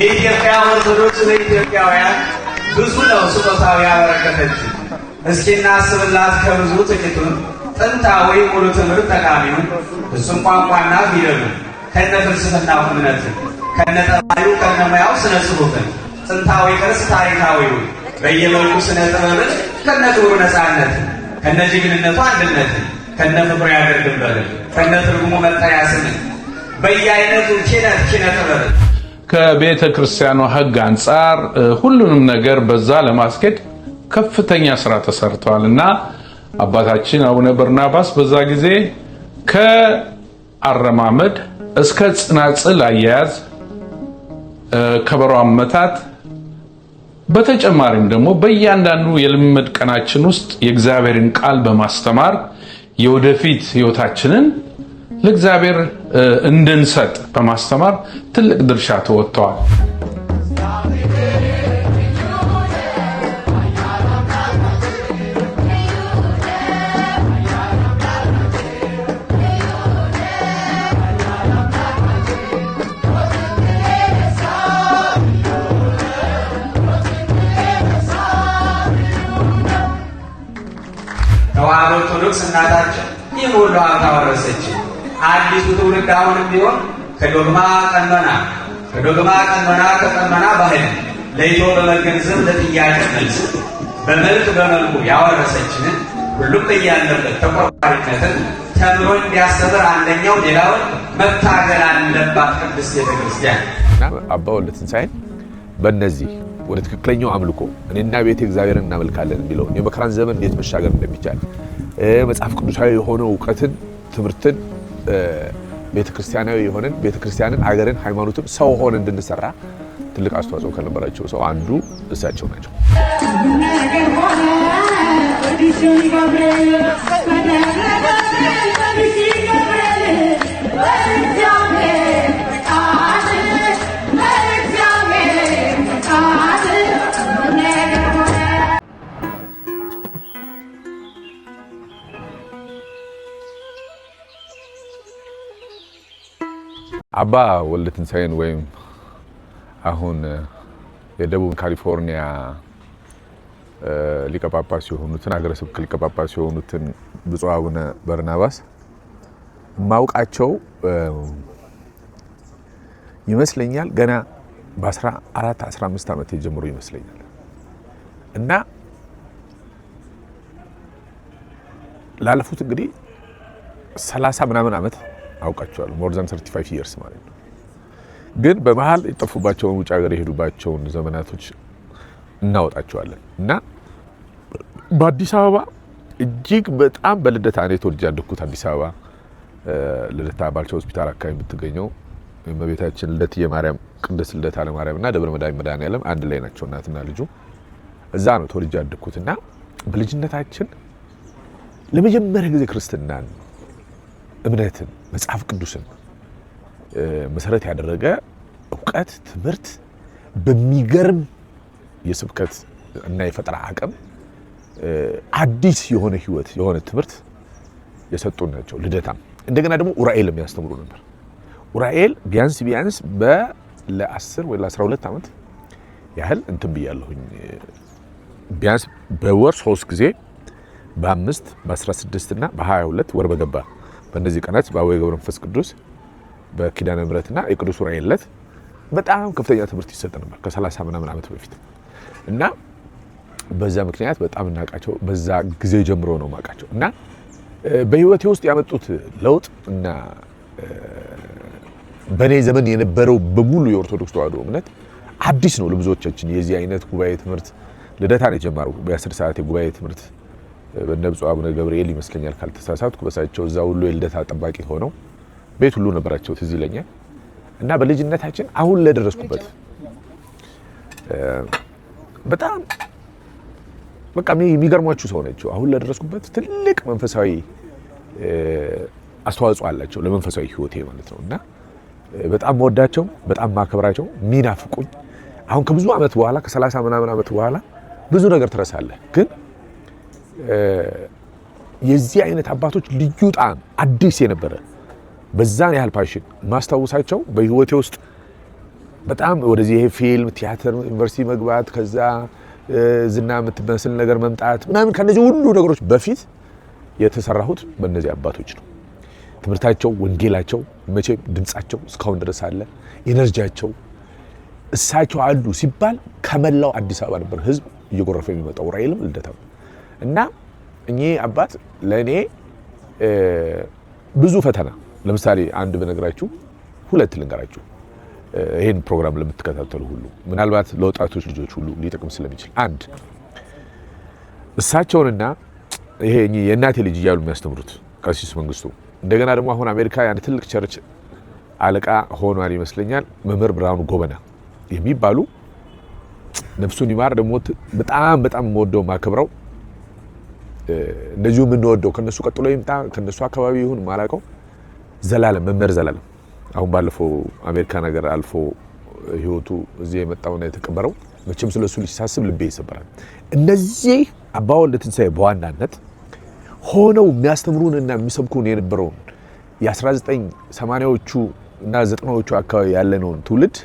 የኢትዮጵያ ኦርቶዶክስ ለኢትዮጵያውያን ብዙ ነው ስጦታው ያበረከተችው። እስኪ እናስብላት ከብዙ ጥቂቱን ጥንታዊ ሙሉ ትምህርት ጠቃሚውን እሱም ቋንቋና ፊደሉ ከነ ፍልስፍናው እምነትን ከነ ጠባዩ ከነ ሙያው ስነ ጽሑፍን ጥንታዊ ቅርስ ታሪካዊውን በየመልኩ ስነ ጥበብን ከነ ክብሩ ነፃነትን ከነ ጀግንነቱ አንድነትን ከነ ፍቅሩ ያገር ድንበርን ከነ ትርጉሙ መጠሪያ ስምን በየአይነቱ ኪነ ጥበብን ከቤተ ክርስቲያኗ ሕግ አንፃር ሁሉንም ነገር በዛ ለማስኬድ ከፍተኛ ስራ ተሰርቷልና አባታችን አቡነ በርናባስ በዛ ጊዜ ከአረማመድ እስከ ጽናጽል አያያዝ ከበሮ አመታት በተጨማሪም ደግሞ በእያንዳንዱ የልምምድ ቀናችን ውስጥ የእግዚአብሔርን ቃል በማስተማር የወደፊት ህይወታችንን ለእግዚአብሔር እንድንሰጥ በማስተማር ትልቅ ድርሻ ተወጥተዋል። ተዋሕዶ ኦርቶዶክስ እናታችን ይህ ሁሉ ሀብት አወረሰችን። አዲሱ ትውልድ አሁንም ቢሆን ከዶግማ ቀኖና ከቀኖና ባህል ለይቶ በመገንዘብ ለጥያቄ መልስ በመልክ በመልኩ ያወረሰችንን ሁሉም በያለበት ተቆርቋሪነትን ተምሮ እንዲያስተምር አንደኛው ሌላውን መታገል አለባት ቅድስት ቤተ ክርስቲያን። አባ ወልደ ትንሣኤን በእነዚህ ወደ ትክክለኛው አምልኮ እኔና ቤተ እግዚአብሔርን እናመልካለን የሚለው የመከራን ዘመን እንዴት መሻገር እንደሚቻል መጽሐፍ ቅዱሳዊ የሆነ ዕውቀትን ትምህርትን ቤተክርስቲያናዊ የሆነን ቤተክርስቲያንን ሀገርን ሃይማኖትን ሰው ሆነ እንድንሰራ ትልቅ አስተዋጽኦ ከነበራቸው ሰው አንዱ እሳቸው ናቸው። አባ ወልደ ትንሣኤን ወይም አሁን የደቡብ ካሊፎርኒያ ሊቀ ጳጳስ የሆኑትን ሀገረ ስብከት ሊቀ ጳጳስ የሆኑትን ብፁዕ አቡነ በርናባስ ማውቃቸው ይመስለኛል ገና በ14 15 ዓመት ጀምሮ ይመስለኛል እና ላለፉት እንግዲህ 30 ምናምን ዓመት አውቃቸዋለሁ። ሞር ዛን 35 years ማለት ነው። ግን በመሃል የጠፉባቸውን ውጭ ሀገር የሄዱባቸውን ዘመናቶች እናወጣቸዋለን እና በአዲስ አበባ እጅግ በጣም በልደታ እኔ ተወልጄ ያደግኩት አዲስ አበባ ልደታ ባልቻ ሆስፒታል አካባቢ የምትገኘው እመቤታችን ልደትየ ማርያም ቅድስት ልደታ ለማርያም እና ደብረ መድኃኔዓለም አንድ ላይ ናቸው። እናትና ልጁ እዛ ነው ተወልጄ ያደግኩትና በልጅነታችን ለመጀመሪያ ጊዜ ክርስትናን እምነትን መጽሐፍ ቅዱስን መሰረት ያደረገ ዕውቀት ትምህርት በሚገርም የስብከት እና የፈጠራ አቅም አዲስ የሆነ ህይወት የሆነ ትምህርት የሰጡን ናቸው። ልደታም እንደገና ደግሞ ኡራኤልም ያስተምሩ ነበር። ኡራኤል ቢያንስ ለ10 ወይ ለ12 ዓመት ያህል እንትን ብያለሁኝ። ቢያንስ በወር 3 ጊዜ በ5 በ16 እና በ22 ወር በገባ በእነዚህ ቀናት በአቡነ ገብረ መንፈስ ቅዱስ በኪዳነ ምሕረትና የቅዱስ ኡራኤል ዕለት በጣም ከፍተኛ ትምህርት ይሰጥ ነበር ከ30 ምናምን ዓመት በፊት እና በዛ ምክንያት በጣም እናውቃቸው በዛ ጊዜ ጀምሮ ነው ማውቃቸው እና በህይወቴ ውስጥ ያመጡት ለውጥ እና በኔ ዘመን የነበረው በሙሉ የኦርቶዶክስ ተዋሕዶ እምነት አዲስ ነው ለብዙዎቻችን። የዚህ አይነት ጉባኤ ትምህርት ልደታ ነው የጀመረው በ10 ሰዓት የጉባኤ ትምህርት በነብፁዕ አቡነ ገብርኤል ይመስለኛል ካልተሳሳትኩ። በሳቸው እዛ ሁሉ የልደታ ጠባቂ ሆነው ቤት ሁሉ ነበራቸው ትዝ ይለኛል እና በልጅነታችን አሁን ለደረስኩበት በጣም በቃ የሚገርሟችሁ ሰው ናቸው። አሁን ለደረስኩበት ትልቅ መንፈሳዊ አስተዋጽኦ አላቸው ለመንፈሳዊ ህይወቴ ማለት ነው እና በጣም ወዳቸው በጣም ማከብራቸው ሚናፍቁኝ አሁን ከብዙ ዓመት በኋላ ከ30 ምናምን ዓመት በኋላ ብዙ ነገር ትረሳለህ ግን የዚህ አይነት አባቶች ልዩ ጣዕም አዲስ የነበረ በዛን ያህል ፓሽን ማስታወሳቸው በህይወቴ ውስጥ በጣም ወደዚህ ይሄ ፊልም ቲያትር ዩኒቨርሲቲ መግባት ከዛ ዝና የምትመስል ነገር መምጣት ምናምን ከነዚህ ሁሉ ነገሮች በፊት የተሰራሁት በእነዚህ አባቶች ነው። ትምህርታቸው ወንጌላቸው መቼም ድምጻቸው እስካሁን ድረስ አለ። ኢነርጂያቸው እሳቸው አሉ ሲባል ከመላው አዲስ አበባ ነበር ህዝብ እየጎረፈ የሚመጣው ራይልም ልደታም እና እኚህ አባት ለእኔ ብዙ ፈተና ለምሳሌ አንድ በነገራችሁ ሁለት ልንገራችሁ ይሄን ፕሮግራም ለምትከታተሉ ሁሉ ምናልባት ለወጣቶች ልጆች ሁሉ ሊጠቅም ስለሚችል አንድ እሳቸውንና ይሄ የእናቴ ልጅ እያሉ የሚያስተምሩት ቀሲስ መንግስቱ እንደገና ደግሞ አሁን አሜሪካ ያን ትልቅ ቸርች አለቃ ሆኗል ይመስለኛል መምህር ብርሃኑ ጎበና የሚባሉ ነፍሱን ይማር ደግሞ በጣም ወደው ማከብረው እንደዚሁ የምንወደው ከነሱ ቀጥሎ ይምጣ ከነሱ አካባቢ ይሁን ማላቀው ዘላለም መምህር ዘላለም አሁን ባለፈው አሜሪካ ነገር አልፎ ህይወቱ እዚህ የመጣውና የተቀበረው መቼም ስለሱ ሲሳስብ ልቤ ይሰበራል። እነዚህ አባ ወልደ ትንሳኤ በዋናነት ሆነው የሚያስተምሩንና የሚሰብኩን የነበረውን የ1980ዎቹ እና 90ዎቹ አካባቢ ያለነውን ትውልድ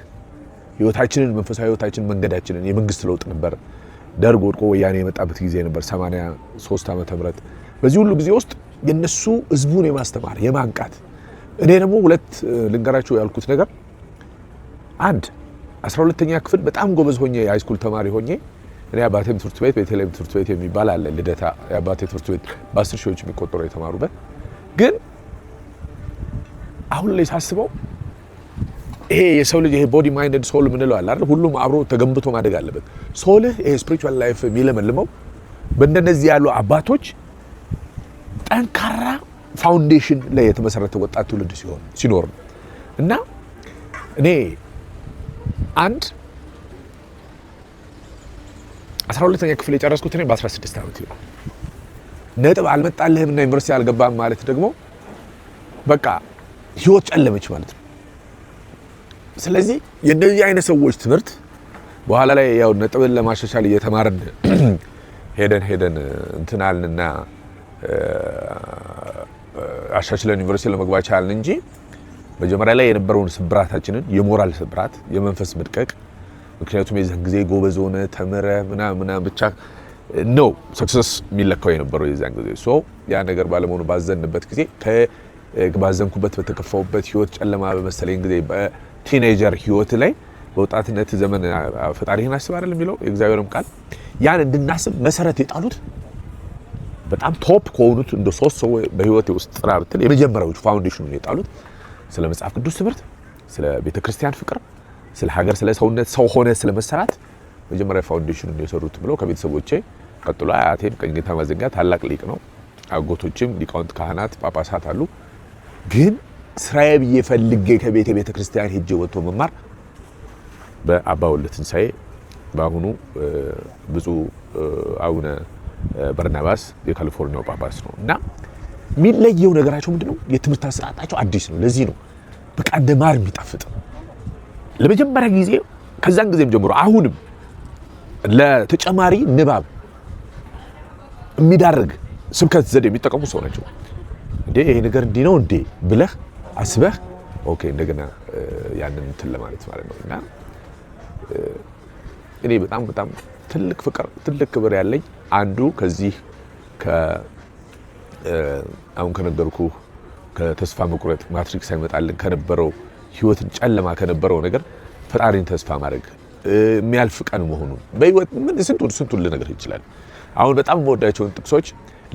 ህይወታችንን መንፈሳዊ ህይወታችንን መንገዳችንን የመንግስት ለውጥ ነበር ደርግ ወድቆ ወያኔ የመጣበት ጊዜ ነበር 83 ዓመተ ምህረት በዚህ ሁሉ ጊዜ ውስጥ የነሱ ህዝቡን የማስተማር የማንቃት እኔ ደግሞ ሁለት ልንገራችሁ ያልኩት ነገር አንድ 12ኛ ክፍል በጣም ጎበዝ ሆኜ የሃይስኩል ተማሪ ሆኜ እኔ አባቴም ትምህርት ቤት በተለይ ትምህርት ቤት የሚባል አለ ልደታ የአባቴ ትምህርት ቤት በ10 ሺዎች የሚቆጠሩ የተማሩበት ግን አሁን ላይ ሳስበው ይሄ የሰው ልጅ ይሄ ቦዲ ማይንድ ሶል ምንለው አለ አይደል ሁሉም አብሮ ተገንብቶ ማደግ አለበት ሶልህ ይሄ ስፒሪቹዋል ላይፍ የሚለመልመው በእንደነዚህ ያሉ አባቶች ጠንካራ ፋውንዴሽን ላይ የተመሰረተ ወጣት ትውልድ ሲኖር ነው እና እኔ አንድ 12ኛ ክፍል የጨረስኩት እኔ በ16 ዓመት ይላል ነጥብ አልመጣልህምና ዩኒቨርሲቲ አልገባም ማለት ደግሞ በቃ ህይወት ጨለመች ማለት ነው። ስለዚህ የነዚህ አይነት ሰዎች ትምህርት በኋላ ላይ ያው ነጥብን ለማሻሻል እየተማርን ሄደን እንትናልና አሻሽለን ዩኒቨርሲቲ ለመግባት ቻልን እንጂ መጀመሪያ ላይ የነበረውን ስብራታችንን የሞራል ስብራት የመንፈስ መድቀቅ ምክንያቱም የዛን ጊዜ ጎበዝ ሆነ ተመረ ምናምን ብቻ ነው ሰክሰስ የሚለካው የነበረው የዛን ጊዜ ያ ነገር ባለመሆኑ ባዘንበት ጊዜ ባዘንኩበት በተከፋውበት ህይወት ጨለማ በመሰለኝ ጊዜ በቲኔጀር ህይወት ላይ በወጣትነት ዘመን ፈጣሪህን አስብ አይደል የሚለው የእግዚአብሔርም ቃል ያን እንድናስብ መሰረት የጣሉት በጣም ቶፕ ከሆኑት እንደ ሶስት ሰው በህይወት ውስጥ ጥራ ብትል የመጀመሪያዎቹ ፋውንዴሽኑን የጣሉት ስለ መጽሐፍ ቅዱስ ትምህርት ስለ ቤተክርስቲያን ፍቅር ስለ ሀገር ስለ ሰውነት ሰው ሆነ ስለ መሰራት መጀመሪያ ፋውንዴሽኑን የሰሩት ብለው ከቤተሰቦቼ ቀጥሎ አያቴም ቀኝጌታ ማዘንጋ ታላቅ ሊቅ ነው አጎቶችም ሊቃውንት ካህናት ጳጳሳት አሉ ግን ስራዬ ብዬ ፈልጌ ከቤተ ክርስቲያን ሄጄ ወጥቶ መማር በአባ ወልደ ትንሳኤ በአሁኑ ብፁዕ አቡነ በርናባስ የካሊፎርኒያው ጳጳስ ነው እና የሚለየው ነገራቸው ምንድነው የትምህርት አሰጣጣቸው አዲስ ነው ለዚህ ነው በቃ እንደ ማር የሚጣፍጥ ለመጀመሪያ ጊዜ ከዛን ጊዜም ጀምሮ አሁንም ለተጨማሪ ንባብ የሚዳርግ ስብከት ዘዴ የሚጠቀሙ ሰው ናቸው እንዴ ይሄ ነገር እንዲህ ነው እንዴ ብለህ አስበህ ኦኬ እንደገና ያንን እንትን ለማለት ማለት ነው እና እኔ በጣም ትልቅ ፍቅር ትልቅ ክብር ያለኝ አንዱ ከዚህ አሁን ከነገርኩ ከተስፋ መቁረጥ ማትሪክስ ሳይመጣልን ከነበረው ህይወትን ጨለማ ከነበረው ነገር ፈጣሪን ተስፋ ማድረግ የሚያልፍ ቀን መሆኑን በህይወት ምን ስንቱን ልነግርህ ይችላል። አሁን በጣም ወዳቸውን ጥቅሶች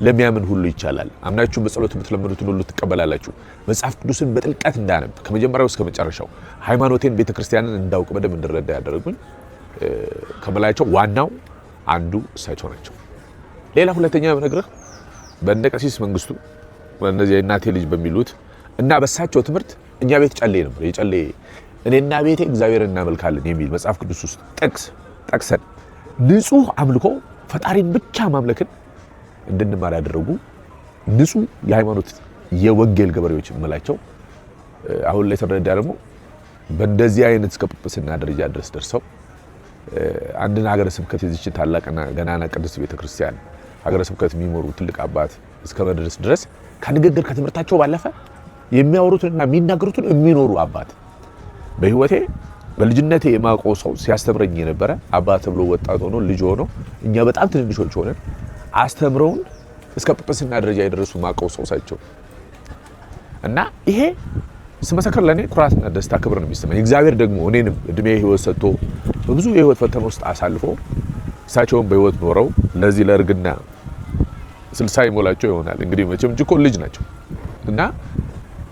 ለሚያምን ሁሉ ይቻላል አምናችሁ በጸሎት የምትለምኑትን ሁሉ ትቀበላላችሁ መጽሐፍ ቅዱስን በጥልቀት እንዳነብ ከመጀመሪያው እስከ መጨረሻው ሃይማኖቴን ቤተክርስቲያንን እንዳውቅ በደንብ እንድረዳ ያደረጉኝ ከበላያቸው ዋናው አንዱ እሳቸው ናቸው። ሌላ ሁለተኛ ነግረህ በእነ ቀሲስ መንግስቱ በእነዚህ የእናቴ ልጅ በሚሉት እና በሳቸው ትምህርት እኛ ቤት ጨሌ ነበር የጨሌ እኔና ቤቴ እግዚአብሔርን እናመልካለን የሚል መጽሐፍ ቅዱስ ውስጥ ጠቅሰን ንጹህ አምልኮ ፈጣሪን ብቻ ማምለክን እንድንማር ያደረጉ ንጹህ የሃይማኖት የወንጌል ገበሬዎች መላቸው አሁን ላይ ተረዳ ደግሞ በእንደዚህ አይነት እስከ ጵጵስና ደረጃ ድረስ ደርሰው አንድን ሀገረ ስብከት የዚች ታላቅና ገናና ቅድስት ቤተክርስቲያን ሀገረ ስብከት የሚመሩ ትልቅ አባት እስከ መድረስ ድረስ ከንግግር ከትምህርታቸው ባለፈ የሚያወሩትና የሚናገሩትን የሚኖሩ አባት በህይወቴ በልጅነቴ የማውቀው ሰው ሲያስተምረኝ የነበረ አባት ተብሎ ወጣት ሆኖ ልጅ ሆኖ እኛ በጣም ትንንሾች ሆነን አስተምረውን እስከ ጵጵስና ደረጃ የደረሱ ማውቀው ሰው ሳይቸው እና ይሄ ስመሰከር ለኔ ኩራትና ደስታ ክብር ነው የሚሰማኝ። እግዚአብሔር ደግሞ እኔንም እድሜ ህይወት ሰጥቶ በብዙ የህይወት ፈተና ውስጥ አሳልፎ እሳቸውን በህይወት ኖረው ለዚህ ለእርግና 60 ይሞላቸው ይሆናል እንግዲህ መቼም እኮ ልጅ ናቸው እና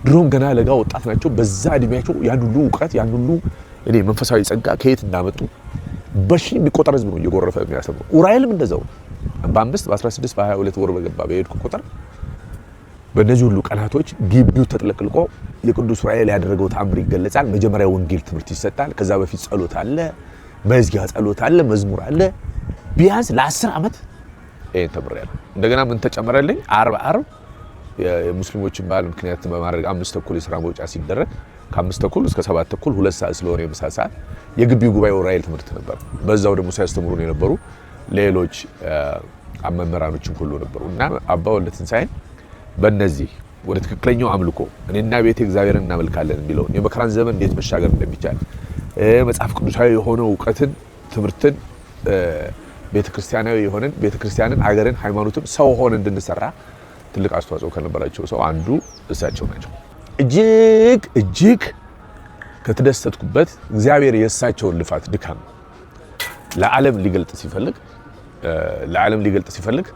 ድሮም ገና ለጋ ወጣት ናቸው። በዛ እድሜያቸው ያን ሁሉ ዕውቀት ያን ሁሉ እኔ መንፈሳዊ ጸጋ ከየት እንዳመጡ በሺ የሚቆጠር ህዝብ ነው እየጎረፈ የሚያስተምሩ። ኡራኤልም እንደዛው በ5 በ16 በ22 ወር በገባ በሄድኩ ቁጥር በእነዚህ ሁሉ ቀናቶች ግቢው ተጥለቅልቆ የቅዱስ ኡራኤል ያደረገው ተአምር ይገለጻል። መጀመሪያ ወንጌል ትምህርት ይሰጣል። ከዛ በፊት ጸሎት አለ፣ መዝጊያ ጸሎት አለ፣ መዝሙር አለ። ቢያንስ ለ10 ዓመት ይሄን ተምሬያለሁ። እንደገና ምን ተጨመረልኝ? ዓርብ የሙስሊሞችን በዓል ምክንያት በማድረግ 5 ተኩል የሥራ መውጫ ሲደረግ ከ5 ተኩል እስከ 7 ተኩል 2 ሰዓት ስለሆነ የምሳ ሰዓት የግቢው ጉባኤ ኡራኤል ትምህርት ነበር። በዛው ደግሞ ሲያስተምሩን የነበሩ ሌሎች መምህራኖችም ሁሉ ነበሩ እና አባ ወልደ ትንሳኤን በእነዚህ ወደ ትክክለኛው አምልኮ እኔና ቤቴ እግዚአብሔርን እናመልካለን የሚለውን የመከራን ዘመን እንዴት መሻገር እንደሚቻል መጽሐፍ ቅዱሳዊ የሆነ እውቀትን ትምህርትን ቤተክርስቲያናዊ የሆነን ቤተክርስቲያንን ሀገርን ሃይማኖትን ሰው ሆነ እንድንሰራ ትልቅ አስተዋጽኦ ከነበራቸው ሰው አንዱ እሳቸው ናቸው። እጅግ ከተደሰትኩበት እግዚአብሔር የእሳቸውን ልፋት ድካም ለዓለም ሊገልጥ ሲፈልግ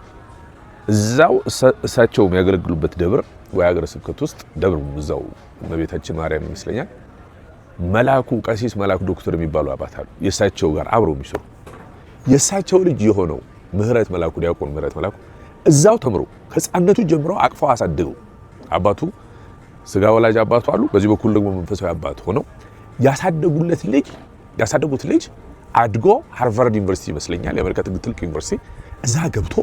እዛው እሳቸው የሚያገለግሉበት ደብር ወይ ሀገረ ስብከት ውስጥ ደብሩ እዛው እመቤታችን ማርያም ይመስለኛል መልአኩ ቀሲስ መልአኩ ዶክተር የሚባሉ አባት አሉ። የእሳቸው ጋር አብረው የሚሰሩ የእሳቸው ልጅ የሆነው ምህረት መልአኩ ዲያቆን ምህረት መልአኩ እዛው ተምሮ ከሕፃንነቱ ጀምሮ አቅፈው አሳድገው አባቱ ስጋ ወላጅ አባቱ አሉ፣ በዚህ በኩል ደግሞ መንፈሳዊ አባት ሆነው ያሳደጉት ልጅ አድጎ ሃርቫርድ ዩኒቨርሲቲ ይመስለኛል የአሜሪካ ትልቅ ዩኒቨርሲቲ እዛ ገብቶ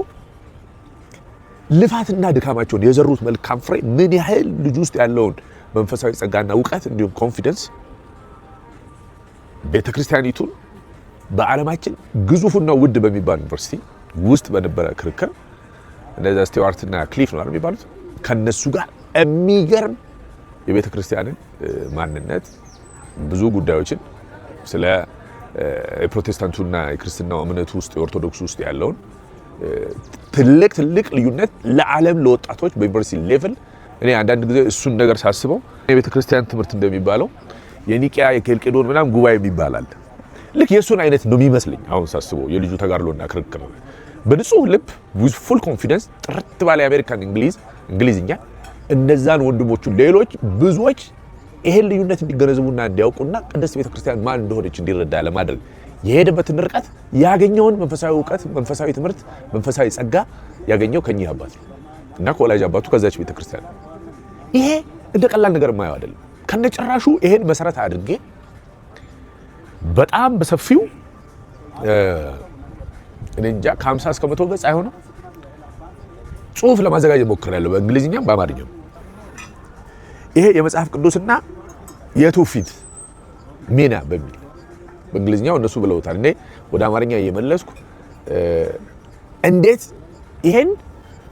ልፋትና ድካማቸውን የዘሩት መልካም ፍሬ ምን ያህል ልጅ ውስጥ ያለውን መንፈሳዊ ጸጋና እውቀት እንዲሁም ኮንፊደንስ ቤተክርስቲያኒቱን በዓለማችን ግዙፉና ውድ በሚባል ዩኒቨርሲቲ ውስጥ በነበረ ክርክር እንደዛ ስቲዋርትና ክሊፍ ነው የሚባሉት ከነሱ ጋር የሚገርም የቤተክርስቲያንን ማንነት ብዙ ጉዳዮችን ስለ የፕሮቴስታንቱና የክርስትናው እምነቱ ውስጥ የኦርቶዶክስ ውስጥ ያለውን ትልቅ ልዩነት ለዓለም ለወጣቶች በዩኒቨርሲቲ ሌቭል እኔ አንዳንድ ጊዜ እሱን ነገር ሳስበው የቤተክርስቲያን ትምህርት እንደሚባለው የኒቂያ የኬልቄዶን ምናምን ጉባኤ ይባላል። ልክ የሱን አይነት ነው የሚመስለኝ አሁን ሳስበው የልጁ ተጋድሎና ክርክር በንጹህ ልብ with full confidence ጥርት ባለ የአሜሪካን እንግሊዝኛ እነዛን ወንድሞቹ ሌሎች ብዙዎች ይሄን ልዩነት እንዲገነዘቡና እንዲያውቁና ቅድስት ቤተክርስቲያን ማን እንደሆነች እንዲረዳ ለማድረግ የሄደበትን ርቀት ያገኘውን መንፈሳዊ ዕውቀት መንፈሳዊ ትምህርት መንፈሳዊ ጸጋ ያገኘው ከኚህ አባት ነው እና ከወላጅ አባቱ ከዛች ቤተክርስቲያን ይሄ እንደ ቀላል ነገር ማየው አይደለም። ከነጭራሹ ይሄን መሰረት አድርጌ በጣም በሰፊው እኔ እንጃ ከ50 እስከ 100 ገጽ አይሆንም ጽሁፍ ለማዘጋጀት ሞክሬያለሁ በእንግሊዝኛም በአማርኛም። ይሄ የመጽሐፍ ቅዱስና የትውፊት ሚና በሚል በእንግሊዝኛው እነሱ ብለውታል። እኔ ወደ አማርኛ እየመለስኩ እንዴት ይሄን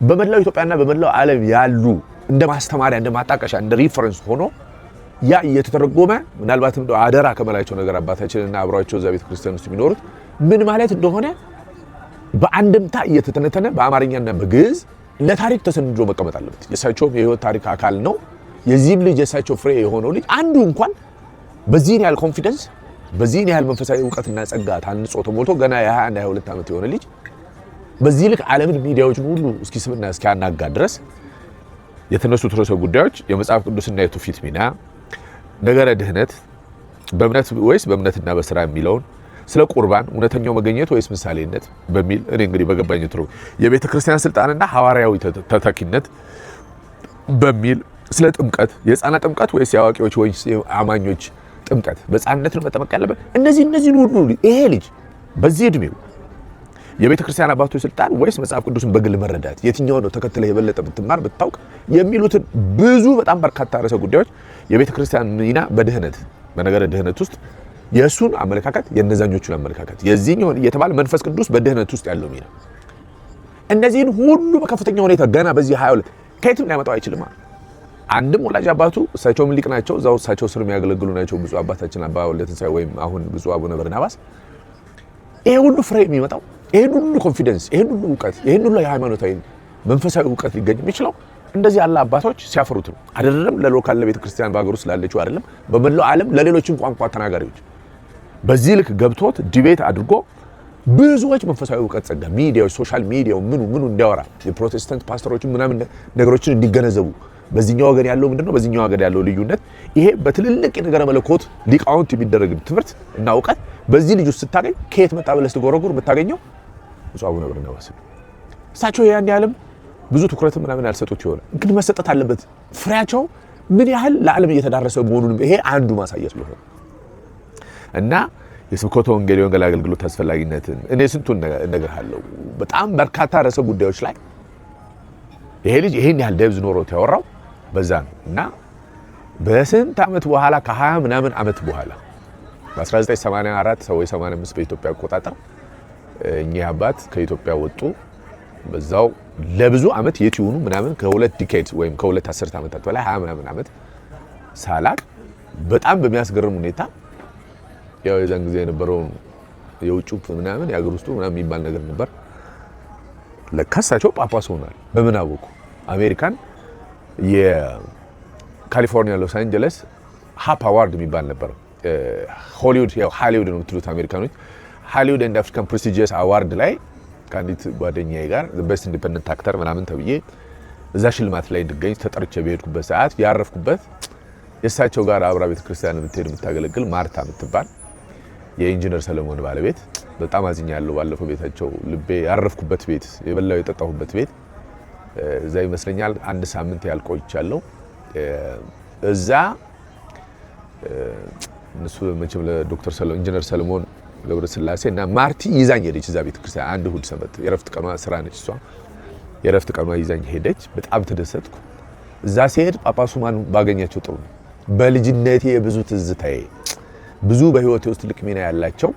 በመላው ኢትዮጵያና በመላው ዓለም ያሉ እንደ ማስተማሪያ እንደ ማጣቀሻ እንደ ሪፈረንስ ሆኖ ያ እየተተረጎመ ምናልባትም አደራ ከመላቸው ነገር አባታችንና አብሯቸው እዛ ቤተክርስቲያን ውስጥ የሚኖሩት ምን ማለት እንደሆነ በአንድምታ እየተተነተነ በአማርኛና በግዕዝ ለታሪክ ተሰንዶ መቀመጥ አለበት። የእሳቸውም የህይወት ታሪክ አካል ነው። የዚህም ልጅ የእሳቸው ፍሬ የሆነው ልጅ አንዱ እንኳን በዚህን ያህል ኮንፊደንስ በዚህን ያህል መንፈሳዊ ዕውቀትና ጸጋ ታንጾ ተሞልቶ ገና የ21 22 ዓመት የሆነ ልጅ በዚህ ልክ ዓለምን ሚዲያዎችን ሁሉ እስኪስብና እስኪያናጋ ድረስ የተነሱት ርዕሰ ጉዳዮች የመጽሐፍ ቅዱስና የትውፊት ሚና፣ ነገረ ድህነት በእምነት ወይስ በእምነትና በስራ የሚለውን፣ ስለ ቁርባን እውነተኛው መገኘት ወይስ ምሳሌነት በሚል እኔ እንግዲህ በገባኝ ትሩ የቤተ ክርስቲያን ስልጣንና ሐዋርያዊ ተተኪነት በሚል ስለ ጥምቀት የሕፃናት ጥምቀት ወይስ የአዋቂዎች ወይስ የአማኞች ጥምቀት በሕፃንነት ነው መጠመቅ ያለበት እነዚህ ሁሉ ይሄ ልጅ በዚህ እድሜው የቤተ ክርስቲያን አባቶች ስልጣን ወይስ መጽሐፍ ቅዱስን በግል መረዳት የትኛው ነው ተከትለህ የበለጠ ብትማር ብታውቅ የሚሉትን ብዙ በጣም በርካታ ርዕሰ ጉዳዮች የቤተ ክርስቲያን ሚና በድህነት በነገረ ድህነት ውስጥ የእሱን አመለካከት የነዛኞቹን አመለካከት የዚህኛው እየተባለ መንፈስ ቅዱስ በድህነት ውስጥ ያለው ሚና እነዚህን ሁሉ በከፍተኛ ሁኔታ ገና በዚህ 22 ከየትም ሊያመጣው አይችልም። አንድም ወላጅ አባቱ እሳቸውም ሊቅ ናቸው፣ እዛው እሳቸው ስር የሚያገለግሉ ናቸው ብፁዕ አባታችን አባ ወልደ ትንሳኤ ወይም አሁን ብፁዕ አቡነ በርናባስ። ይሄ ሁሉ ፍሬ የሚመጣው ይሄ ሁሉ ኮንፊደንስ፣ ይሄ ሁሉ ዕውቀት፣ ይሄ ሁሉ የሃይማኖታዊ መንፈሳዊ ዕውቀት ሊገኝ የሚችለው እንደዚህ ያለ አባቶች ሲያፈሩት ነው። አይደለም ለሎካል ለቤተ ክርስቲያን በአገር ውስጥ ላለችው አይደለም በመላው ዓለም ለሌሎችም ቋንቋ ተናጋሪዎች በዚህ ልክ ገብቶት ዲቤት አድርጎ ብዙዎች መንፈሳዊ ዕውቀት ጸጋ ሚዲያዎች ሶሻል ሚዲያው ምኑ እንዲያወራ የፕሮቴስታንት ፓስተሮች ምናምን ነገሮችን እንዲገነዘቡ በዚህኛው ወገን ያለው ምንድነው በዚህኛው ወገን ያለው ልዩነት ይሄ በትልልቅ የነገረ መለኮት ሊቃውንት የሚደረግ ትምህርት እና ዕውቀት በዚህ ልጅ ውስጥ ስታገኝ ከየት መጣ ብለህ ስትጎረጉር የምታገኘው ብፁዕ አቡነ በርናባስ እሳቸው ያን ያህልም ብዙ ትኩረት ምናምን ያልሰጡት ይሆናል፣ ግን መሰጠት አለበት። ፍሬያቸው ምን ያህል ለዓለም እየተዳረሰ መሆኑንም ይሄ አንዱ ማሳያ ስለሆነ እና የስብከተ ወንጌል የወንጌል አገልግሎት አስፈላጊነትን እኔ ስንቱን እነግርሃለሁ። በጣም በርካታ ርዕሰ ጉዳዮች ላይ ይሄ ልጅ ይሄን ያህል ደብዝ ኖሮት ያወራው በዛ ነው እና በስንት ዓመት በኋላ ከ20 ምናምን ዓመት በኋላ በ1984 ወይ 85 በኢትዮጵያ አቆጣጠር እኚህ አባት ከኢትዮጵያ ወጡ። በዛው ለብዙ ዓመት የት ይሁኑ ምናምን ከሁለት ዲኬድ ወይም ከሁለት አስርት ዓመታት በላይ 20 ምናምን ዓመት ሳላቅ በጣም በሚያስገርም ሁኔታ ያው የዛን ጊዜ የነበረው የውጭ ምናምን የአገር ውስጡ ምናምን የሚባል ነገር ነበር። ለካሳቸው ጳጳስ ሆኗል። በምን አወቁ? አሜሪካን የካሊፎርኒያ ሎስ አንጀለስ ሃፕ አዋርድ የሚባል ነበር። ሆሊውድ ያው ሃሊውድ ነው የምትሉት አሜሪካኖች። ሃሊውድ ኤንድ አፍሪካን ፕሬስቲጂየስ አዋርድ ላይ ከአንዲት ጓደኛዬ ጋር ቤስት ኢንዲፔንደንት አክተር ምናምን ተብዬ እዛ ሽልማት ላይ እንድገኝ ተጠርቼ በሄድኩበት ሰዓት ያረፍኩበት የእሳቸው ጋር አብራ ቤተክርስቲያን የምትሄድ የምታገለግል ማርታ የምትባል የኢንጂነር ሰለሞን ባለቤት በጣም አዝኛለሁ። ባለፈው ቤታቸው ልቤ ያረፍኩበት ቤት የበላው የጠጣሁበት ቤት እዛ ይመስለኛል አንድ ሳምንት ያልቆይቻለሁ። እዛ እነሱ መቼም ለዶክተር ኢንጂነር ሰለሞን ገብረ ስላሴ እና ማርቲ ይዛኝ ሄደች። እዛ ቤተክርስቲያን አንድ እሑድ ሰንበት የረፍት ቀኗ ስራ ነች እሷ። የረፍት ቀኗ ይዛኝ ሄደች። በጣም ተደሰትኩ። እዛ ሲሄድ ጳጳሱ ማን ባገኛቸው ጥሩ ነው። በልጅነቴ ብዙ ትዝታዬ ብዙ በህይወቴ ውስጥ ትልቅ ሚና ያላቸው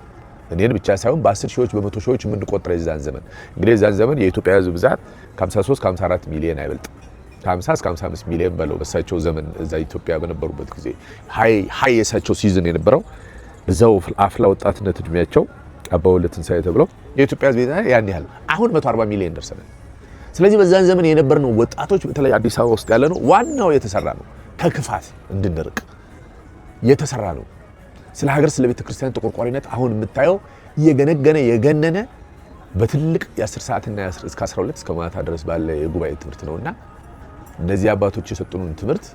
እኔን ብቻ ሳይሆን በ10 ሺዎች በመቶ ሺዎች የምንቆጥረው የዛን ዘመን እንግዲህ የዛን ዘመን የኢትዮጵያ ህዝብ ብዛት ከ53 ከ54 ሚሊዮን አይበልጥ ከ50 እስከ 55 ሚሊዮን በለው በሳቸው ዘመን እዛ ኢትዮጵያ በነበሩበት ጊዜ ሃይ የሳቸው ሲዝን የነበረው እዛው አፍላ ወጣትነት እድሜያቸው አባ ወልደ ትንሳኤ ተብለው የኢትዮጵያ ህዝብ ያን ያህል አሁን 140 ሚሊዮን ደርሰናል። ስለዚህ በዛን ዘመን የነበርነው ወጣቶች በተለይ አዲስ አበባ ውስጥ ያለ ነው ዋናው የተሰራ ነው ከክፋት እንድንርቅ የተሰራ ነው። ስለ ሀገር ስለ ቤተ ክርስቲያን ተቆርቋሪነት አሁን የምታየው የገነገነ የገነነ በትልቅ የ10 ሰዓትና እስከ 12 እስከ ማታ ድረስ ባለ የጉባኤ ትምህርት ነውና እነዚህ አባቶች የሰጡንን ትምህርት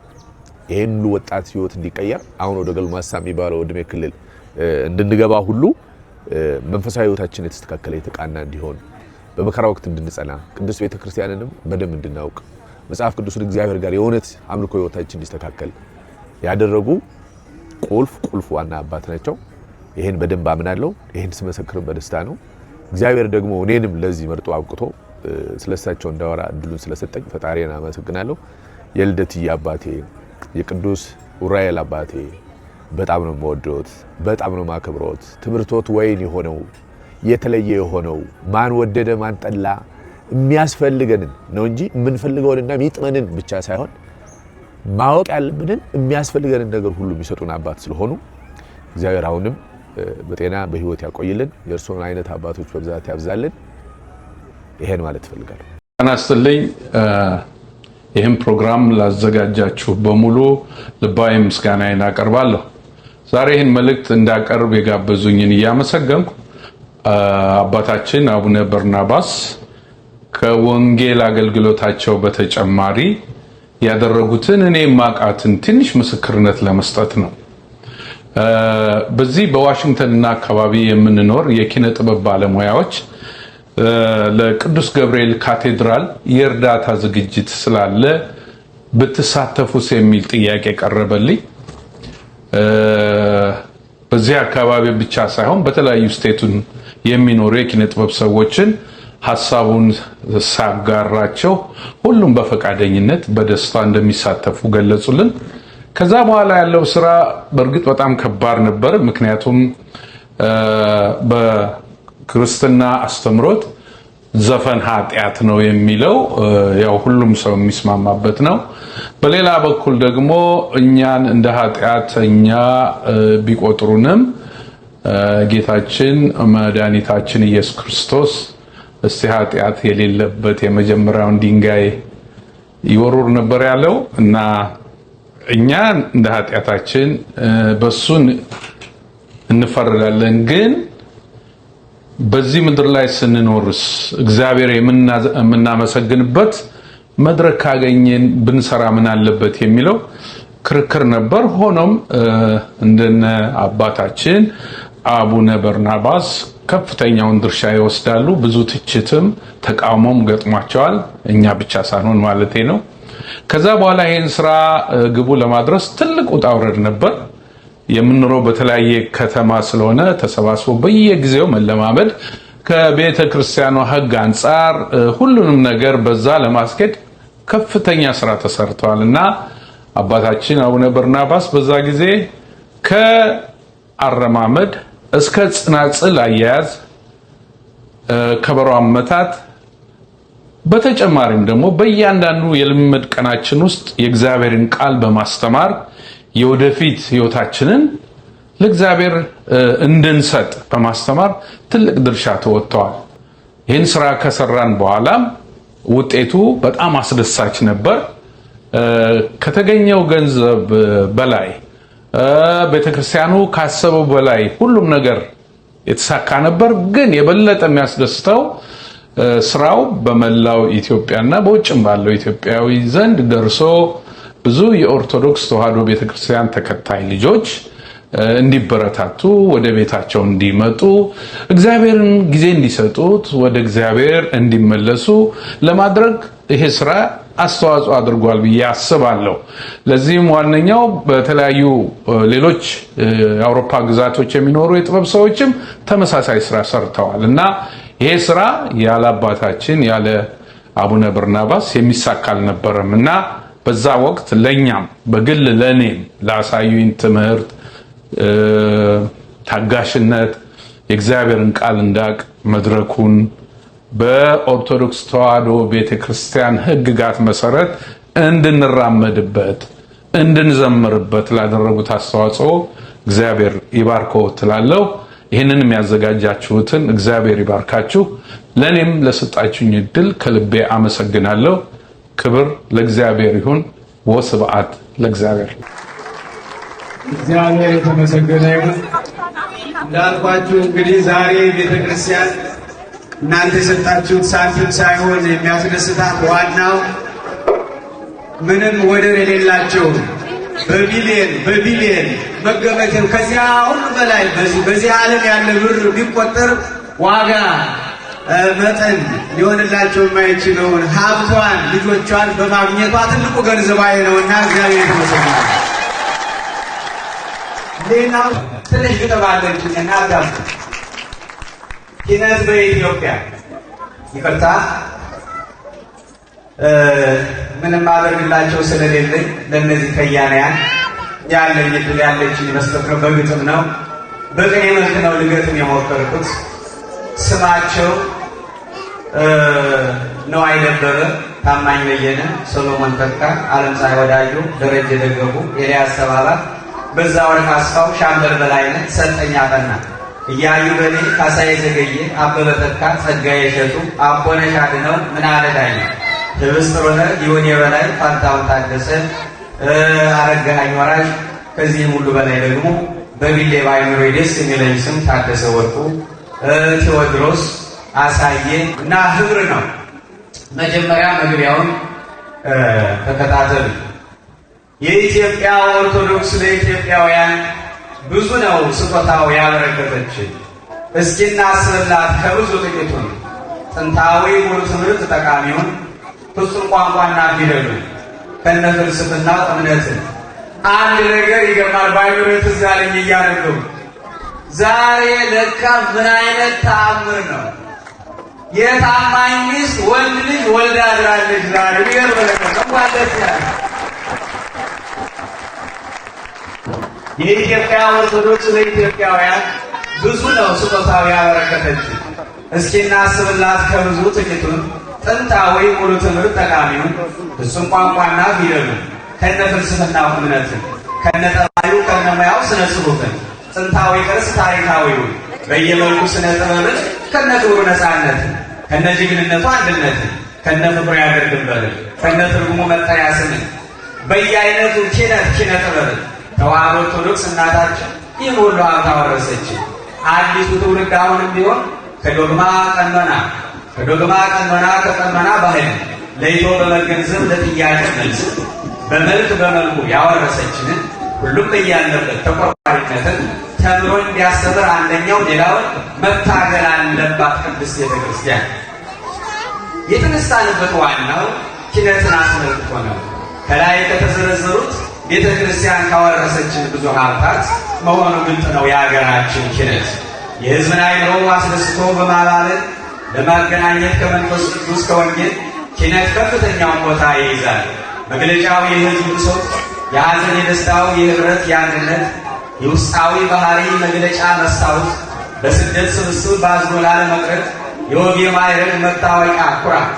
ይሄን ሁሉ ወጣት ህይወት እንዲቀየር አሁን ወደ ጎልማሳ የሚባለው እድሜ ክልል እንድንገባ ሁሉ መንፈሳዊ ህይወታችን የተስተካከለ የተቃና እንዲሆን በመከራ ወቅት እንድንጸና ቅዱስ ቤተ ክርስቲያንንም በደንብ እንድናውቅ መጽሐፍ ቅዱስን እግዚአብሔር ጋር የእውነት አምልኮ ህይወታችን እንዲስተካከል ያደረጉ ቁልፍ ዋና አባት ናቸው። ይሄን በደንብ አምናለሁ። ይሄን ስመሰክርም በደስታ ነው። እግዚአብሔር ደግሞ እኔንም ለዚህ መርጦ አብቅቶ ስለሳቸው እንዳወራ እድሉን ስለሰጠኝ ፈጣሪን አመሰግናለሁ። የልደትዬ አባቴ የቅዱስ ኡራኤል አባቴ በጣም ነው የምወደውት፣ በጣም ነው ማከብሮት። ትምህርቶት ወይን የሆነው የተለየ የሆነው ማን ወደደ ማን ጠላ የሚያስፈልገንን ነው እንጂ የምንፈልገውንና የሚጥመንን ብቻ ሳይሆን ማወቅ ያለብንን የሚያስፈልገንን ነገር ሁሉ የሚሰጡን አባት ስለሆኑ እግዚአብሔር አሁንም በጤና በህይወት ያቆይልን፣ የእርሱን አይነት አባቶች በብዛት ያብዛልን። ይሄን ማለት እፈልጋለሁ። አናስተልኝ ይህን ፕሮግራም ላዘጋጃችሁ በሙሉ ልባዊ ምስጋናዬን አቀርባለሁ። ዛሬ ይህን መልእክት እንዳቀርብ የጋበዙኝን እያመሰገንኩ አባታችን አቡነ በርናባስ ከወንጌል አገልግሎታቸው በተጨማሪ ያደረጉትን እኔ ማቃትን ትንሽ ምስክርነት ለመስጠት ነው። በዚህ በዋሽንግተንና አካባቢ የምንኖር የኪነ ጥበብ ባለሙያዎች ለቅዱስ ገብርኤል ካቴድራል የእርዳታ ዝግጅት ስላለ ብትሳተፉስ የሚል ጥያቄ ቀረበልኝ። በዚህ አካባቢ ብቻ ሳይሆን በተለያዩ ስቴቱን የሚኖሩ የኪነ ጥበብ ሰዎችን ሐሳቡን ሳጋራቸው ሁሉም በፈቃደኝነት በደስታ እንደሚሳተፉ ገለጹልን። ከዛ በኋላ ያለው ስራ በእርግጥ በጣም ከባድ ነበር። ምክንያቱም በክርስትና አስተምሮት ዘፈን ኃጢአት ነው የሚለው ያው ሁሉም ሰው የሚስማማበት ነው። በሌላ በኩል ደግሞ እኛን እንደ ኃጢአተኛ ቢቆጥሩንም ጌታችን መድኃኒታችን ኢየሱስ ክርስቶስ እስቲ ኃጢአት የሌለበት የመጀመሪያውን ድንጋይ ይወርውር ነበር ያለው እና እኛ እንደ ኃጢአታችን በሱን እንፈረዳለን። ግን በዚህ ምድር ላይ ስንኖርስ እግዚአብሔር የምናመሰግንበት መድረክ ካገኘን ብንሰራ ምን አለበት የሚለው ክርክር ነበር። ሆኖም እንደነ አባታችን አቡነ በርናባስ ከፍተኛውን ድርሻ ይወስዳሉ። ብዙ ትችትም ተቃውሞም ገጥሟቸዋል፣ እኛ ብቻ ሳንሆን ማለቴ ነው። ከዛ በኋላ ይሄን ስራ ግቡ ለማድረስ ትልቅ ውጣ ውረድ ነበር። የምንኖረው በተለያየ ከተማ ስለሆነ ተሰባስቦ በየጊዜው መለማመድ ከቤተ ክርስቲያኗ ሕግ አንጻር ሁሉንም ነገር በዛ ለማስኬድ ከፍተኛ ስራ ተሰርቷል እና አባታችን አቡነ በርናባስ በዛ ጊዜ ከአረማመድ እስከ ጽናጽል አያያዝ ከበሮ አመታት በተጨማሪም ደግሞ በእያንዳንዱ የልምምድ ቀናችን ውስጥ የእግዚአብሔርን ቃል በማስተማር የወደፊት ህይወታችንን ለእግዚአብሔር እንድንሰጥ በማስተማር ትልቅ ድርሻ ተወጥተዋል። ይህን ስራ ከሰራን በኋላ ውጤቱ በጣም አስደሳች ነበር። ከተገኘው ገንዘብ በላይ ቤተክርስቲያኑ ካሰበው በላይ ሁሉም ነገር የተሳካ ነበር። ግን የበለጠ የሚያስደስተው ስራው በመላው ኢትዮጵያና በውጭም ባለው ኢትዮጵያዊ ዘንድ ደርሶ ብዙ የኦርቶዶክስ ተዋሕዶ ቤተክርስቲያን ተከታይ ልጆች እንዲበረታቱ ወደ ቤታቸው እንዲመጡ እግዚአብሔርን ጊዜ እንዲሰጡት ወደ እግዚአብሔር እንዲመለሱ ለማድረግ ይሄ ስራ አስተዋጽኦ አድርጓል ብዬ አስባለሁ። ለዚህም ዋነኛው በተለያዩ ሌሎች የአውሮፓ ግዛቶች የሚኖሩ የጥበብ ሰዎችም ተመሳሳይ ስራ ሰርተዋል እና ይሄ ስራ ያለ አባታችን ያለ አቡነ በርናባስ የሚሳካ አልነበረም እና በዛ ወቅት ለኛም በግል ለኔም ላሳዩኝ ትምህርት፣ ታጋሽነት፣ የእግዚአብሔርን ቃል እንዳቅ መድረኩን በኦርቶዶክስ ተዋሕዶ ቤተክርስቲያን ሕግጋት መሰረት እንድንራመድበት እንድንዘምርበት ላደረጉት አስተዋጽኦ እግዚአብሔር ይባርከው ትላለሁ። ይህንን የሚያዘጋጃችሁትን እግዚአብሔር ይባርካችሁ። ለኔም ለሰጣችሁኝ እድል ከልቤ አመሰግናለሁ። ክብር ለእግዚአብሔር ይሁን። ወስብሐት ለእግዚአብሔር። እግዚአብሔር የተመሰገነ ይሁን። እንዳልኳችሁ እንግዲህ ዛሬ ቤተክርስቲያን እናንተ የሰጣችሁት ሳንቲም ሳይሆን የሚያስደስታት ዋናው ምንም ወደር የሌላቸው በቢሊየን መገመት ከዚያ ሁሉ በላይ በዚህ ዓለም ያለ ብር ቢቆጠር ዋጋ መጠን ሊሆንላቸው የማይችለውን ሀብቷን ልጆቿን በማግኘቷ ትልቁ ገንዘባዬ ነውና እግዚአብሔር ይመስገን። ሌላው ትንሽ ግጥም አለችኝና አዳም ኪነት በኢትዮጵያ ይቅርታ ምንም አደርግላቸው ስለሌለኝ ለእነዚህ ከያንያን ያለኝ እድል ያለችኝ መስጠት ነው። በግጥም ነው፣ በቅኔ መልክ ነው ልገጥም የሞከርኩት። ስማቸው ነዋይ ደበበ፣ ታማኝ በየነ፣ ሰሎሞን ተካ፣ ዓለምፀሐይ ወዳጆ፣ ደረጀ ደገፉ፣ ኤልያስ ተባባ፣ በዛ ወርቅ አስፋው፣ ሻምበል በላይነህ፣ ሰጠኝ አጠና፣ እያዩ በኔ፣ ካሳዬ ዘገየ፣ አበበ ተካ፣ ጸጋዬ እሸቱ፣ አቦነሽ አድነው፣ ምናለ ዳኘ፣ ህብስት ጥሩነህ፣ ይሁኔ በላይ፣ ፋንታውን ታደሰ፣ አረጋኸኝ ወራሽ። ከዚህም ሁሉ በላይ ደግሞ በቢሌ ባይኖር ደስ የሚለኝ ስም ታደሰ ወርቁ፣ ቴዎድሮስ አሳየ እና ህብር ነው። መጀመሪያ መግቢያውን ተከታተሉ። የኢትዮጵያ ኦርቶዶክስ ለኢትዮጵያውያን ብዙ ነው ስጦታው ያበረከተች። እስኪ እናስብላት ከብዙ ጥቂቱን፣ ጥንታዊ ሙሉ ትምህርት ጠቃሚውን፣ ፍጹም ቋንቋና ፊደሉን፣ ከነ ፍልስፍናው እምነትን። አንድ ነገር ይገርማል። ባይኖር ትዝ አለኝ እያነበብኩ ዛሬ ለካ ምን አይነት ተአምር ነው! የታማኝ ሚስት ወንድ ልጅ ወልዳ አድራለች። ዛሬ ይገርም ነገር ነው። እንኳን ደስ ያለ የኢትዮጵያ ኦርቶዶክስ ለኢትዮጵያውያን ብዙ ነው ስጦታው ያበረከተች። እስኪ እናስብላት ከብዙ ጥቂቱን ጥንታዊ ሙሉ ትምህርት ጠቃሚውን ፍጹም ቋንቋና ፊደሉን ከነ ፍልስፍናው እምነትን ከነ ጠባዩ ከነ ሙያው ስነ ጽሑፍን ጥንታዊ ቅርስ ታሪካዊውን በየመልኩ ስነ ጥበብን ከነ ክብሩ ነፃነትን ከነ ጀግንነቱ አንድነትን ከነ ፍቅሩ ያገር ድንበርን ከነ ትርጉሙ መጠሪያ ስምን በየአይነቱ ኪነ ጥበብን ተዋሕዶ ኦርቶዶክስ እናታችን ይህን ሁሉ ሀብት አወረሰችን። አዲሱ ትውልድ አሁንም ቢሆን ከዶግማ ቀኖና ከቀኖና ባህል ለይቶ በመገንዘብ ለጥያቄ መልስ በመልክ በመልኩ ያወረሰችንን ሁሉም በያለበት ተቆርቋሪነትን ተምሮ እንዲያስተምር አንደኛው ሌላውን መታገል አለባት ቅድስት ቤተክርስቲያን። የተነሳንበት ዋናው ኪነትን አስመልክቶ ነው። ከላይ ከተዘረዘሩት ቤተክርስቲያን ካወረሰችን ብዙ ሀብታት መሆኑ ግልጥ ነው። የሀገራችን ኪነት የሕዝብን አእምሮ አስደስቶ በማባበል ለማገናኘት ከመንፈስ ቅዱስ ከወንጌል ኪነት ከፍተኛውን ቦታ ይይዛል። መግለጫው የሕዝብ ብሶት፣ የሐዘን፣ የደስታው፣ የህብረት፣ የአንድነት የውስጣዊ ባህሪ መግለጫ መስታወት፣ በስደት ስብስብ ባዝኖ ላለመቅረት የወግ የማዕረግ መታወቂያ ኩራት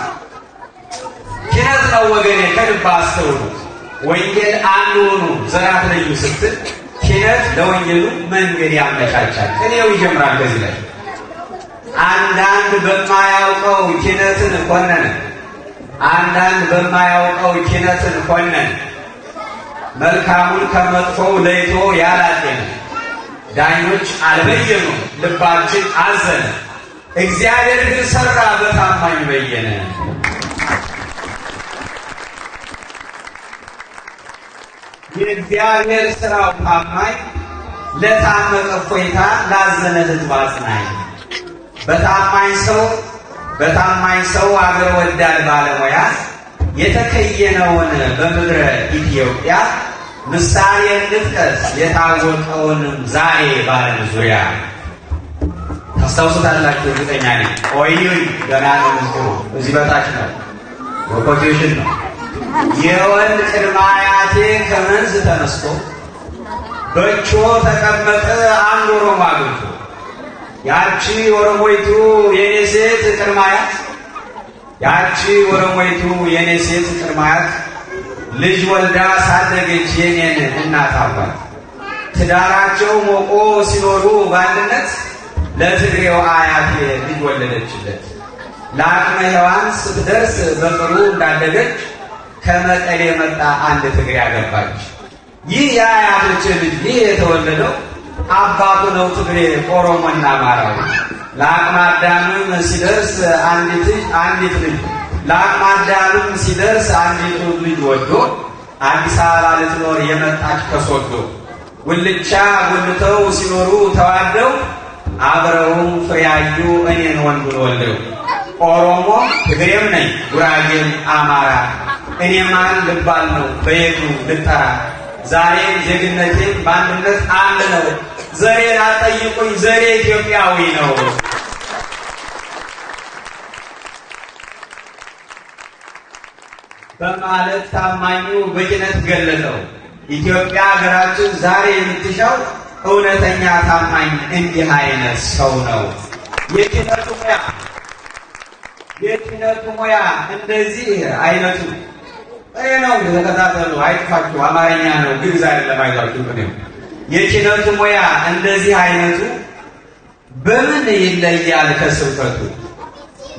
ኪነት ነው ወገኔ። ከልብ አስተውሉት። ወንጌል አንዱ ሆኖ ዘራት ለዩ ስትል ኪነት ለወንጌሉ መንገድ ያመቻቻል። እኔው ይጀምራል ከዚህ ላይ አንዳንድ በማያውቀው ኪነትን ኮነነ መልካሙን ከመጥፎው ለይቶ ያላጤነ ዳኞች አልበየኑ ልባችን አዘነ እግዚአብሔር ግን ሰራ በታማኝ በየነ። የእግዚአብሔር ስራው ታማኝ ለታመቀ እፎይታ ላዘነ ሕዝብ አጽናኝ በታማኝ ሰው አገር ወዳድ ባለሙያ የተከየነውን በምድረ ኢትዮጵያ ምሳሌ እንጥቀስ የታወቀውንም ዛሬ ባለም ዙሪያ። ታስታውሱታላችሁ እርግጠኛ ነኝ። ቆዩኝ ገና ነው ምስክሩ እዚህ በታች ነው ኮቴሽን ነው። የወንድ ቅድመ አያቴ ከመንዝ ተነስቶ በቾ ተቀመጠ አንድ ኦሮሞ አግብቶ ያቺ ኦሮሞይቱ የኔ ሴት ቅድመ አያት ልጅ ወልዳ ሳደገች የኔን እናት አባት። ትዳራቸው ሞቆ ሲኖሩ በአንድነት ለትግሬው አያቴ ልጅ ወለደችለት። ለአቅመ ሔዋን ስትደርስ በቅሩ እንዳደገች ከመቀሌ መጣ አንድ ትግሬ አገባች። ይህ የአያቶች ልጅ ይህ የተወለደው አባቱ ነው ትግሬ ኦሮሞና አማራው። ለአቅመ አዳምም ሲደርስ አንዲት ልጅ ወዶ አዲስ አበባ ልትኖር የመጣች ከሶዶ ጉልቻ ጎልተው ሲኖሩ ተዋደው አብረውም ፍሬ ያዩ እኔን ወንዱን ወልደው። ኦሮሞ ትግሬም ነኝ ጉራጌም አማራ እኔ ማን ልባል ነው በየቱ ልጠራ? ዛሬም ዜግነቴም በአንድነት አንድ ነው። ዘሬን አትጠይቁኝ ዘሬ ኢትዮጵያዊ ነው። በማለት ታማኙ በኪነት ገለጠው። ኢትዮጵያ ሀገራችን ዛሬ የምትሻው እውነተኛ ታማኝ እንዲህ አይነት ሰው ነው። የኪነቱ ሙያ እንደዚህ አይነቱ ነው። ተከታተሉ፣ አይጥፋችሁ። አማርኛ ነው ግዕዝ አይደለም። አይዟችሁ ነው። የኪነቱ ሙያ እንደዚህ አይነቱ በምን ይለያል ከስብከቱ?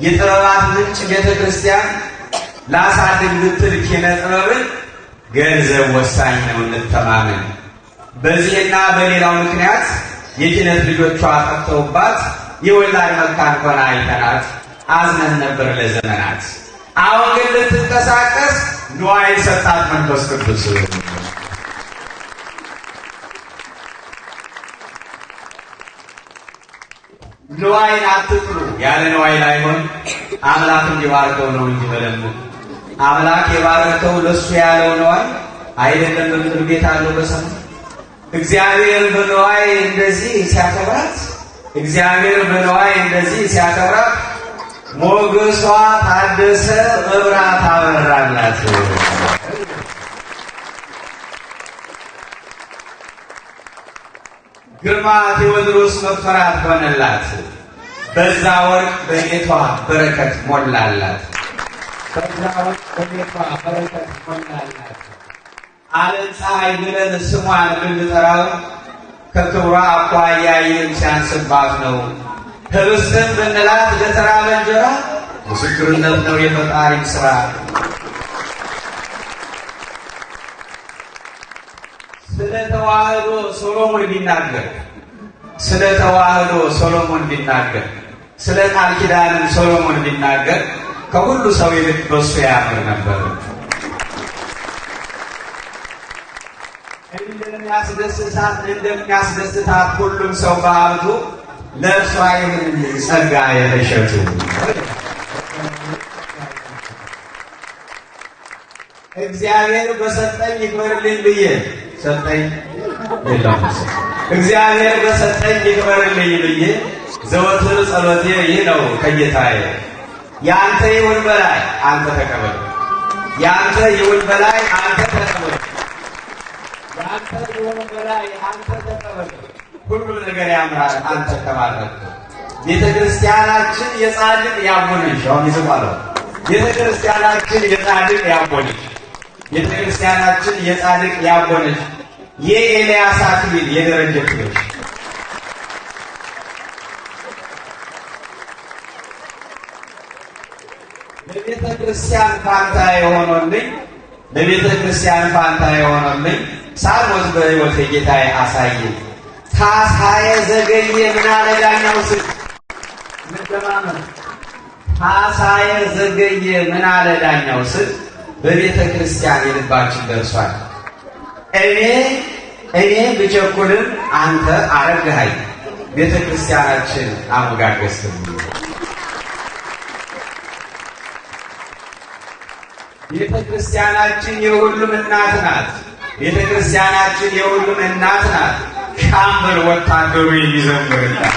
የጥበባት ምንጭ ቤተ ክርስቲያን ላሳድግ ብትል ኪነ ጥበብን ገንዘብ ወሳኝ ነው እንተማመን። በዚህና በሌላው ምክንያት የኪነት ልጆቿ ጠፍተውባት የወላድ መካን ሆና አይተናት አዝነን ነበር ለዘመናት። አሁን ግን ልትንቀሳቀስ ንዋይ ሰጣት መንፈስ ቅዱስ። ንዋይን አትጥሉ። ያለ ንዋይ ላይሆን አምላክ እንዲባርከው ነው እንጂ በለምን አምላክ የባረከው ለሱ ያለው ንዋይ አይደለም። በምድር ቤት አለው በሰማይ እግዚአብሔር በንዋይ እንደዚህ ሲያከብራት ሞገሷ ታደሰ፣ መብራት አበራላት። ግርማ ቴዎድሮስ መፈራት ሆነላት። በዛ ወርቅ በቤቷ በረከት ሞላላት። በዛ ወርቅ በቤቷ በረከት ሞላላት። ዓለም ፀሐይ ብለን ስሟን ብንጠራው ከክብሯ አኳያ ይህም ሲያንስባት ነው። ህብስትን ብንላት ለተራበ እንጀራ ምስክርነት ነው የፈጣሪ ሥራ። ስለ ተዋህዶ ሶሎሞን ቢናገር ስለ ተዋህዶ ሶሎሞን ቢናገር ስለ ቃል ኪዳንም ሶሎሞን ቢናገር ከሁሉ ሰው ይልቅ በሱ ያምር ነበር። እንደሚያስደስታት ሁሉም ሰው በሀብቱ ለእርሷ ይሁን ጸጋ የለሸቱ። እግዚአብሔር በሰጠኝ ይክበርልኝ ብዬ ሰጠኝ የለም እግዚአብሔር በሰጠኝ ይክበርልኝ ብዬ ዘወትር ጸሎቴ ይህ ነው ከጌታዬ። ያንተ ይሁን በላይ አንተ ተቀበል፣ ያንተ ይሁን በላይ አንተ ተቀበል፣ ያንተ ይሁን በላይ አንተ ተቀበል። ሁሉም ነገር ያምራል አንተ ተባረክ። ቤተ ክርስቲያናችን የጻድቅ ያቦነሽ አሁን ይዘባለው። ቤተ ክርስቲያናችን የጻድቅ ያቦነሽ፣ ቤተ ክርስቲያናችን የጻድቅ ያቦነሽ የኤልያስ አክሊል የደረጀችሽ ለቤተ ክርስቲያን ፋንታ የሆነልኝ ለቤተ ክርስቲያን ፋንታ የሆነልኝ ሳልሞት በሕይወት ጌታዬ አሳየኝ። ታሳየ ዘገየ ምን አለ ዳኛው ስል መደማመን ታሳየ ዘገየ ምን አለ ዳኛው ስል በቤተ ክርስቲያን የልባችን ደርሷል። እኔ ብቸኩልም አንተ አረጋኸኝ፣ ቤተ ክርስቲያናችን አሞጋገስም። ቤተ ክርስቲያናችን የሁሉም እናት ናት። ቤተ ክርስቲያናችን የሁሉም እናት ናት። ሻምበል ወታደሩ የሚዘምርላት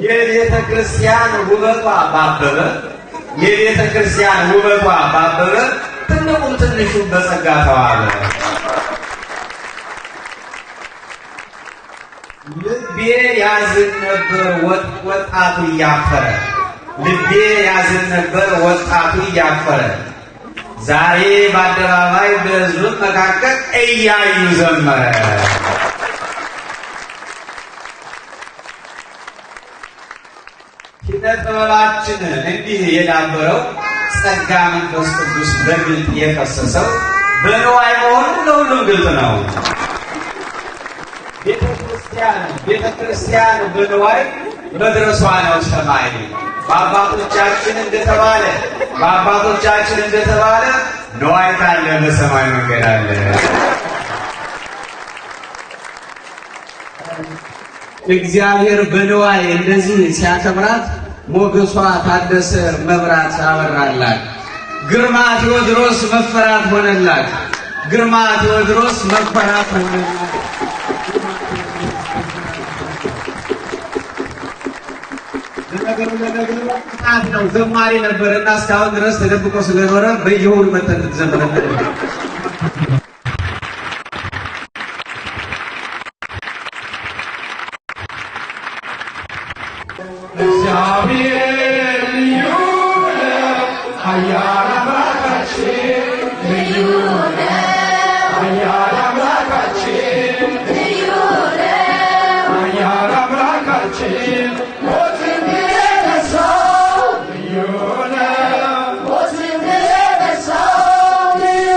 የቤተ ክርስቲያን ውበቷ ባበበ የቤተ ክርስቲያን ውበቷ ባበበ ትልቁም ትንሹም በጸጋ ተዋበ። ልቤ ያዝን ነበር ወጣቱ እያፈረ ልቤ ያዝን ነበር ወጣቱ እያፈረ ዛሬ በአደባባይ በሕዝብ መካከል እያዩ ዘመረ። ኪነ ጥበባችን እንዲህ የዳበረው ጸጋ መንፈስ ቅዱስ በግልጥ የፈሰሰው በንዋይ መሆኑ ለሁሉም ግልጥ ነው። ቤተ ክርስቲያን በንዋይ መድረሷ ነው ሰማይ። በአባቶቻችን እንደተባለ ንዋይ ካለ በሰማይ መንገድ አለ። እግዚአብሔር በንዋይ እንደዚህ ሲያከብራት ሞገሷ ታደሰ መብራት አበራላት። ግርማ ቴዎድሮስ መፈራት ሆነላት። ግርማ ቴዎድሮስ መፈራት ሆነላት። ለነገሩ ጣት ነው ዘማሪ ነበር እና እስካሁን ድረስ ተደብቆ ስለኖረ በየሆኑ መተን ዘመረ እግዚአብሔር ልዩ ነው ኃያል አምላካችን ልዩ ነው ኃያል አምላካችን ልዩ ነው ኃያል አምላካችን ልዩ ነው ሞትን የነሳው ልዩ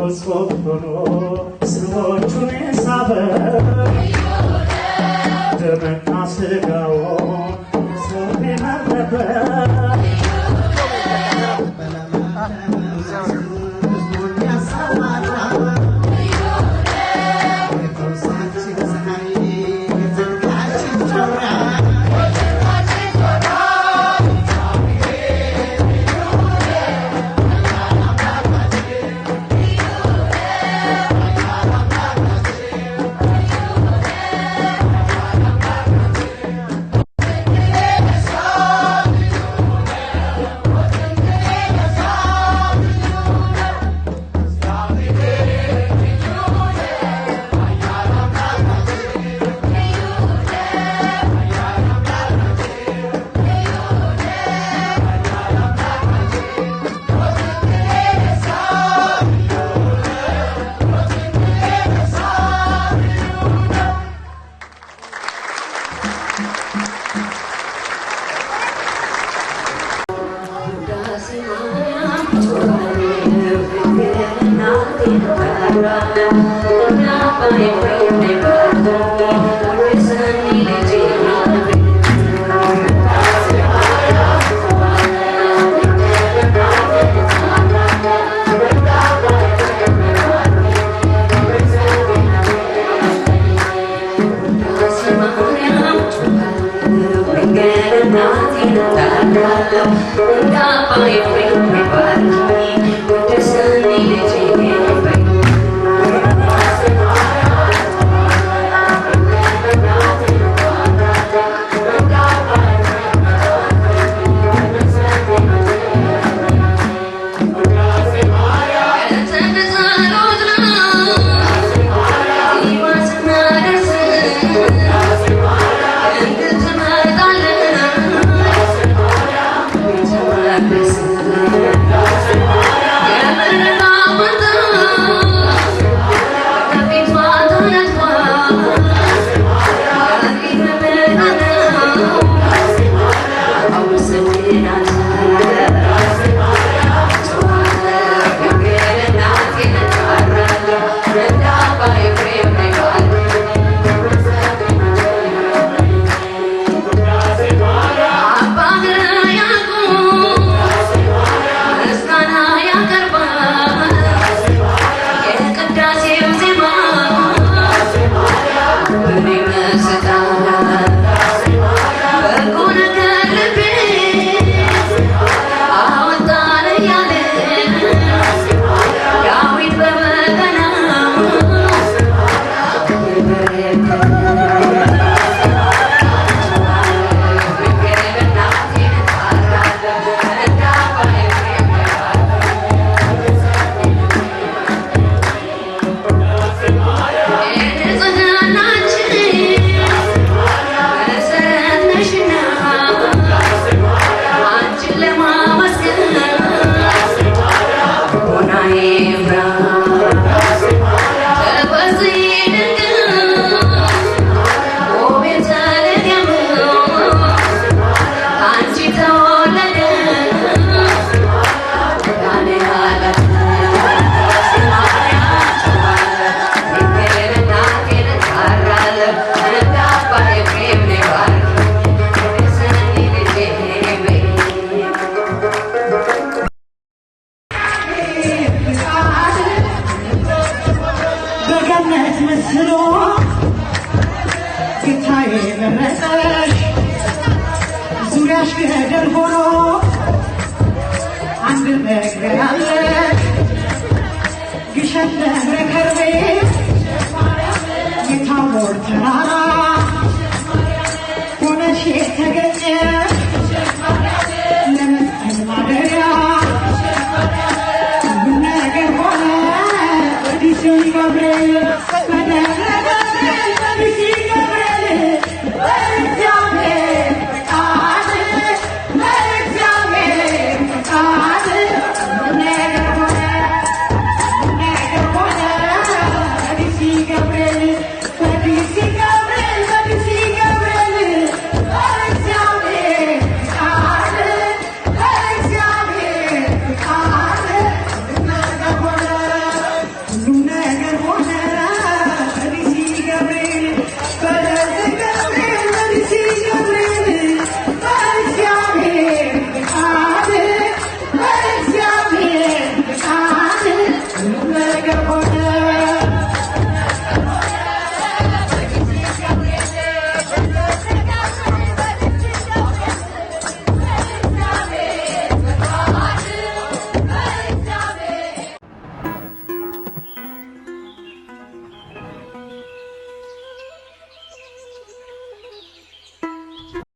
It's